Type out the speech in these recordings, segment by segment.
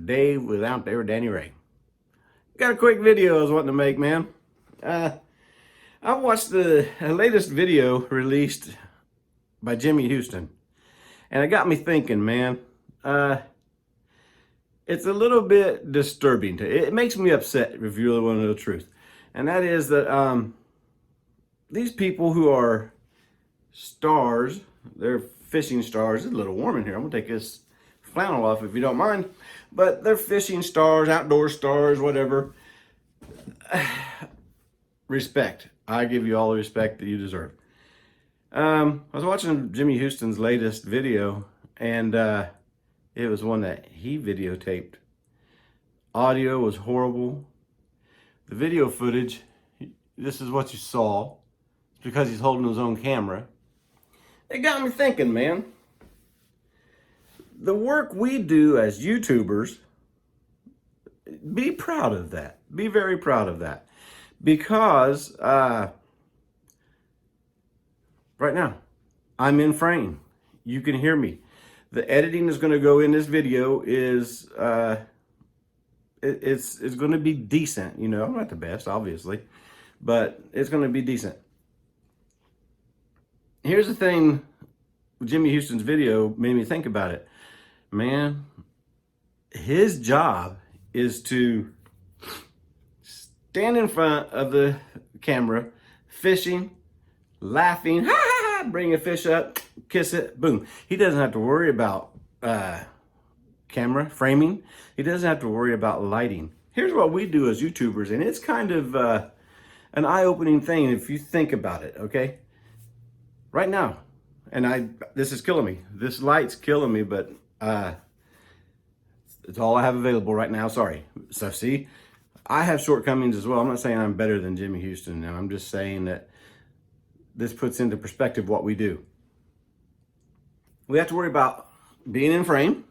Dave was out there with Danny Ray. Got a quick video I was wanting to make, man. I watched the latest video released by Jimmy Houston, and it got me thinking, man. It's a little bit disturbing. It makes me upset, if you really want to know the truth. And that is that these people who are stars, they're fishing stars. It's a little warm in here. I'm going to take this flannel off if you don't mind. But they're fishing stars, outdoor stars, whatever. Respect. I give you all the respect that you deserve. I was watching Jimmy Houston's latest video, and it was one that he videotaped. Audio was horrible. The video footage, this is what you saw. It's because he's holding his own camera. It got me thinking, man. The work we do as YouTubers, be proud of that. Be very proud of that. Because right now, I'm in frame. You can hear me. The editing is going to go in this video is it's going to be decent. You know, I'm not the best, obviously, but it's going to be decent. Here's the thing. Jimmy Houston's video made me think about it. Man, his job is to stand in front of the camera, fishing, laughing, ha ha ha, bring a fish up, kiss it, boom. He doesn't have to worry about camera framing. He doesn't have to worry about lighting. Here's what we do as YouTubers, and it's kind of an eye-opening thing if you think about it, okay? Right now, and this is killing me. This light's killing me, but it's all I have available right now. Sorry. So see, I have shortcomings as well. I'm not saying I'm better than Jimmy Houston, and I'm just saying that this puts into perspective what we do. We have to worry about being in frame.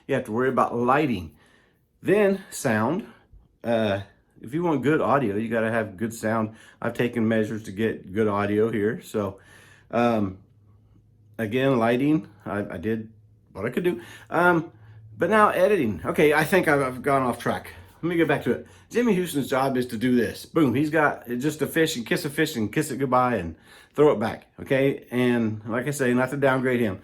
You have to worry about lighting. Then sound. If you want good audio, you got to have good sound. I've taken measures to get good audio here. So again, lighting, I did what I could do. But now editing. Okay, I think I've gone off track. Let me get back to it. Jimmy Houston's job is to do this. Boom, he's got just a fish and kiss it goodbye and throw it back, okay? And like I say, not to downgrade him.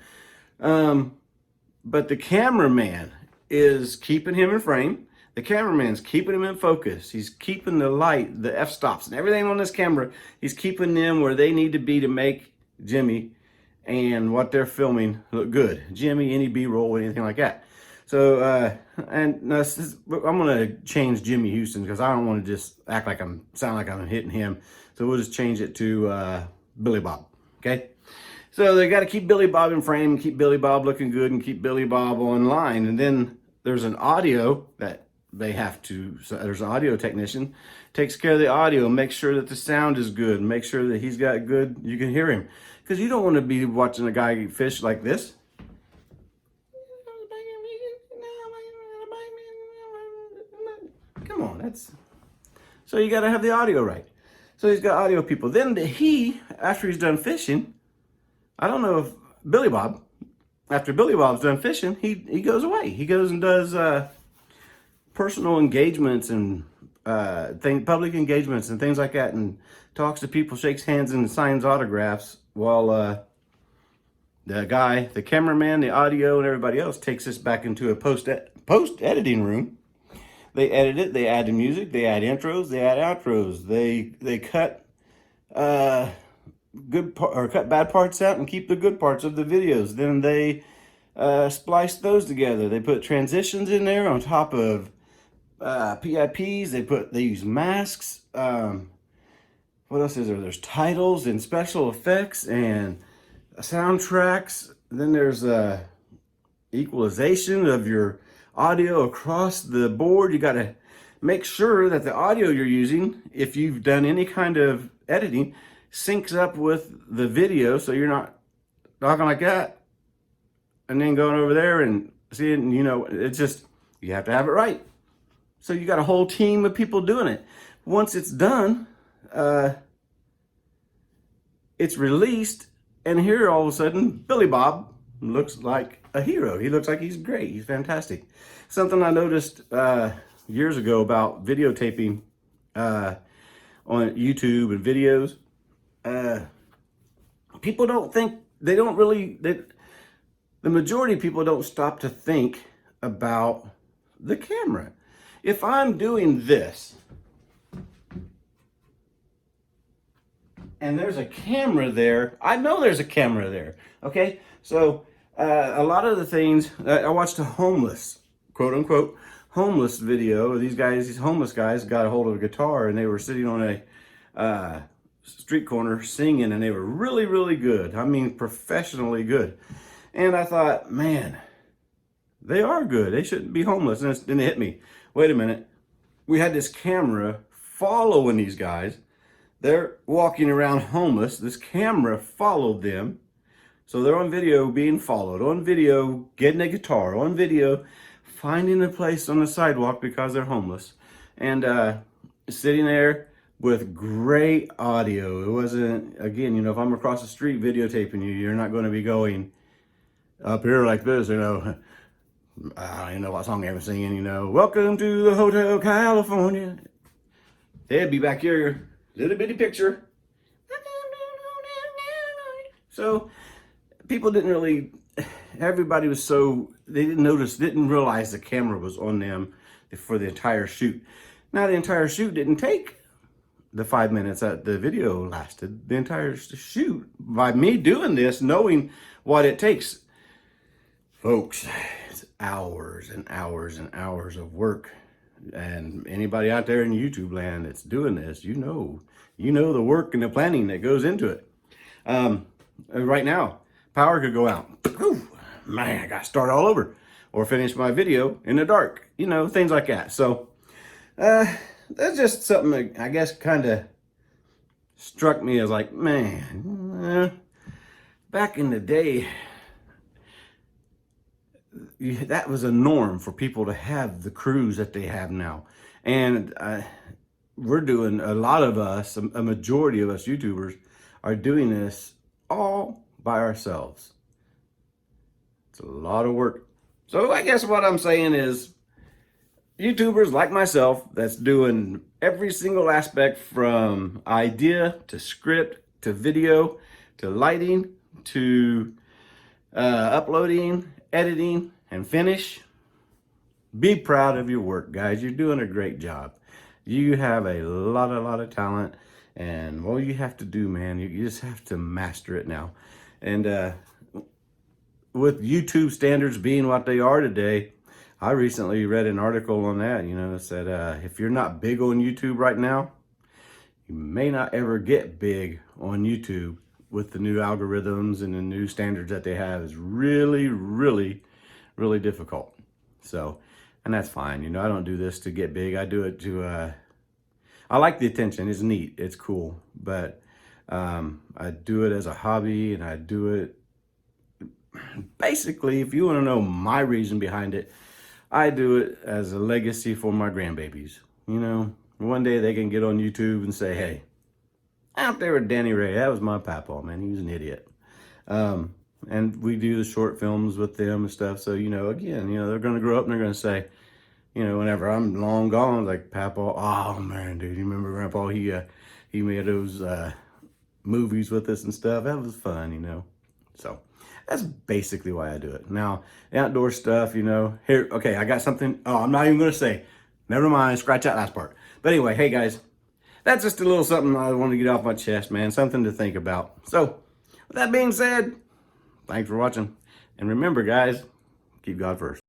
But the cameraman is keeping him in frame. The cameraman's keeping him in focus. He's keeping the light, the f-stops, and everything on this camera. He's keeping them where they need to be to make Jimmy and what they're filming look good. Jimmy, any B-roll, anything like that. So, and now I'm going to change Jimmy Houston because I don't want to just act like sound like I'm hitting him. So we'll just change it to Billy Bob, okay? So they got to keep Billy Bob in frame, keep Billy Bob looking good, and keep Billy Bob on line. And then there's an audio that they have to, so there's an audio technician, takes care of the audio, makes sure that the sound is good, make sure that he's got good, you can hear him. Because you don't want to be watching a guy fish like this. Come on, so you got to have the audio right. So he's got audio people. Then after he's done fishing, I don't know if Billy Bob, after Billy Bob's done fishing, he goes away. He goes and does personal engagements and public engagements and things like that, and talks to people, shakes hands, and signs autographs while the cameraman, the audio, and everybody else takes this back into a post-editing room. They edit it, they add the music, they add intros, they add outros. They cut cut bad parts out and keep the good parts of the videos. Then they splice those together. They put transitions in there on top of PIPs. They use masks. What else is there? There's titles and special effects and soundtracks. Then there's equalization of your audio across the board. You got to make sure that the audio you're using, if you've done any kind of editing, syncs up with the video, so you're not talking like that and then going over there and seeing, it's just, you have to have it right. So you got a whole team of people doing it. Once it's done, it's released, and here all of a sudden, Billy Bob looks like a hero. He looks like he's great. He's fantastic. Something I noticed years ago about videotaping on YouTube and videos. People don't think, they don't really, the majority of people don't stop to think about the camera. If I'm doing this, and there's a camera there, I know there's a camera there, okay? So a lot of the things, I watched a homeless, quote unquote, homeless video. These homeless guys got a hold of a guitar and they were sitting on a street corner singing, and they were really, really good. I mean, professionally good. And I thought, man, they are good. They shouldn't be homeless. And then it hit me. Wait a minute. We had this camera following these guys. They're walking around homeless. This camera followed them. So they're on video being followed, on video getting a guitar, on video finding a place on the sidewalk because they're homeless. And sitting there with great audio. It wasn't, again, you know, if I'm across the street videotaping you, you're not going to be going up here like this, you know. I don't even know what song I'm singing, you know. Welcome to the Hotel California. They'd be back here, little bitty picture. So people didn't really, everybody was so, they didn't notice, didn't realize the camera was on them for the entire shoot. Now the entire shoot didn't take the 5 minutes that the video lasted. The entire shoot, by me doing this, knowing what it takes, folks, it's hours and hours and hours of work. And anybody out there in YouTube land that's doing this, you know the work and the planning that goes into it. Right now, power could go out. Whew, man, I got to start all over, or finish my video in the dark. You know, things like that. So that's just something that I guess kind of struck me as like, man, back in the day, that was a norm for people to have the crews that they have now. And we're doing, a lot of us, a majority of us YouTubers are doing this all by ourselves. It's a lot of work. So I guess what I'm saying is, YouTubers like myself that's doing every single aspect from idea to script to video to lighting to uploading, editing, and finish. Be proud of your work, guys. You're doing a great job. You have a lot of talent, and what you have to do, man, you just have to master it now. And with YouTube standards being what they are today, I recently read an article on that, you know, it said if you're not big on YouTube right now, you may not ever get big on YouTube with the new algorithms and the new standards that they have. Is really, really, really difficult. So, and that's fine. You know, I don't do this to get big. I do it to, I like the attention. It's neat. It's cool. But I do it as a hobby, and I do it, basically, if you want to know my reason behind it, I do it as a legacy for my grandbabies. You know, one day they can get on YouTube and say, hey, out there with Danny Ray, that was my papa, man. He was an idiot. And we do the short films with them and stuff. So, you know, again, you know, they're going to grow up and they're going to say, you know, whenever I'm long gone, like, Papa, oh, man, dude, you remember Grandpa? He made those movies with us and stuff. That was fun, you know. So that's basically why I do it. Now, the outdoor stuff, you know, here, okay, I got something. Oh, I'm not even going to say. Never mind, scratch that last part. But anyway, hey, guys, that's just a little something I want to get off my chest, man. Something to think about. So, with that being said, thanks for watching. And remember, guys, keep God first.